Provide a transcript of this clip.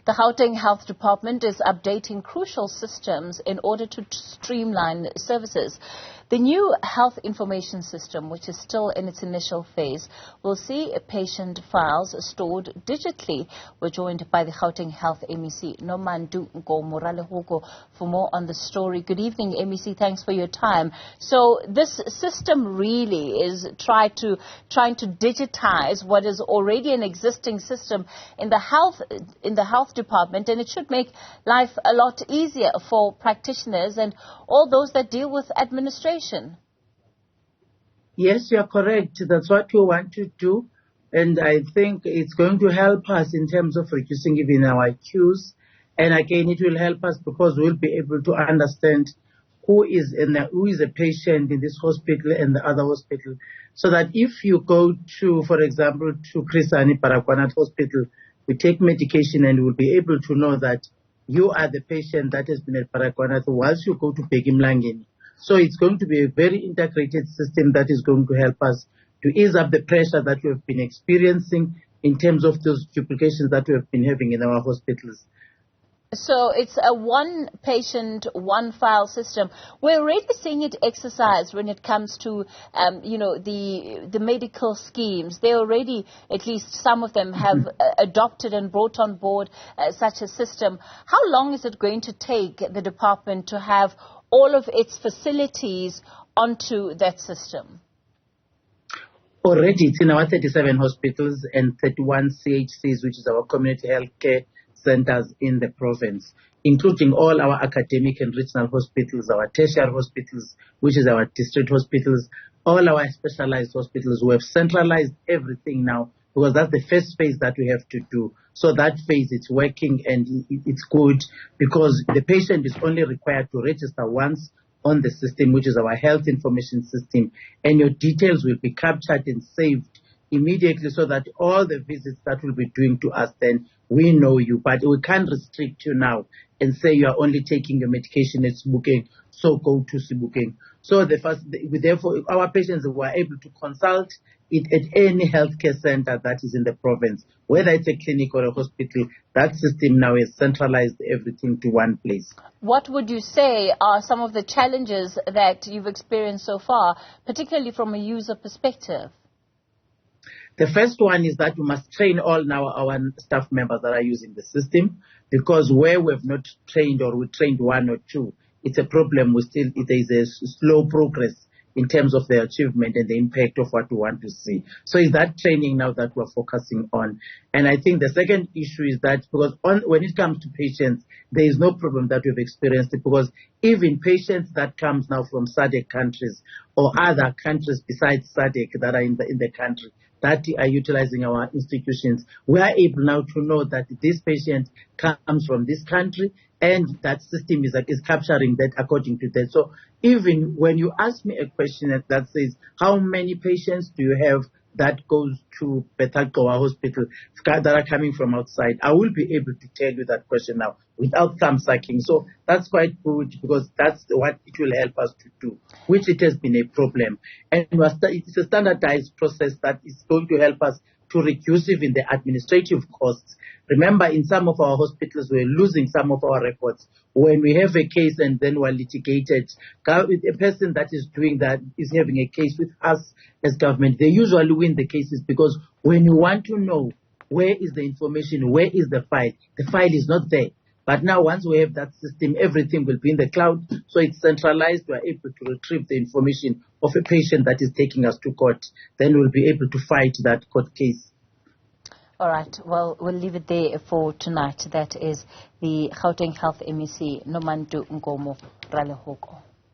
The Gauteng Health Department is updating crucial systems in order to streamline services. The new health information system, which is still in its initial phase, will see patient files stored digitally. We're joined by the Gauteng Health MEC Nomantu Nkomo-Ralehoko for more on the story. Good evening, MEC. Thanks for your time. So this system really is trying to digitize what is already an existing system in the health department, and it should make life a lot easier for practitioners and all those that deal with administration. Yes, you are correct. That's what we want to do. And I think it's going to help us in terms of reducing even our queues. And again, it will help us because we'll be able to understand who is a patient in this hospital and the other hospital. So that if you go to, for example, to Krisani Parakwanat Hospital, we take medication and we'll be able to know that you are the patient that has been at Parakwanat whilst you go to Begimlangeni. So it's going to be a very integrated system that is going to help us to ease up the pressure that we have been experiencing in terms of those duplications that we have been having in our hospitals. So it's a one patient, one file system. We're already seeing it exercised when it comes to, the medical schemes. They already, at least some of them, have adopted and brought on board such a system. How long is it going to take the department to have all of its facilities onto that system? Already it's in our 37 hospitals and 31 CHCs, which is our community health care centers in the province, including all our academic and regional hospitals, our tertiary hospitals, which is our district hospitals, all our specialized hospitals. We have centralized everything now because that's the first phase that we have to do. So that phase, it's working and it's good because the patient is only required to register once on the system, which is our health information system, and your details will be captured and saved immediately so that all the visits that we'll be doing to us, then we know you. But we can't restrict you now and say you are only taking your medication at Sebokeng, so go to Sebokeng. So therefore, our patients were able to consult it at any healthcare center that is in the province, whether it's a clinic or a hospital. That system now has centralized everything to one place. What would you say are some of the challenges that you've experienced so far, particularly from a user perspective? The first one is that we must train all now our staff members that are using the system, because where we have not trained or we trained one or two, it's a problem. There is a slow progress in terms of the achievement and the impact of what we want to see. So it's that training now that we're focusing on. And I think the second issue is that because when it comes to patients, there is no problem that we've experienced it, because even patients that comes now from SADC countries or other countries besides SADC that are in the country, that are utilizing our institutions, we are able now to know that this patient comes from this country and that system is capturing that according to that. So even when you ask me a question that says, how many patients do you have that goes to Betalkowa Hospital that are coming from outside, I will be able to tell you that question now without thumb sucking. So that's quite good because that's what it will help us to do, which it has been a problem. And it's a standardized process that is going to help us to reduce even the administrative costs. Remember, in some of our hospitals, we're losing some of our records. When we have a case and then we're litigated, a person that is doing that is having a case with us as government. They usually win the cases because when you want to know where is the information, where is the file is not there. But now once we have that system, everything will be in the cloud. So it's centralized. We're able to retrieve the information of a patient that is taking us to court. Then we'll be able to fight that court case. All right. Well, we'll leave it there for tonight. That is the Gauteng Health MEC Nomantu Nkomo-Ralehoko.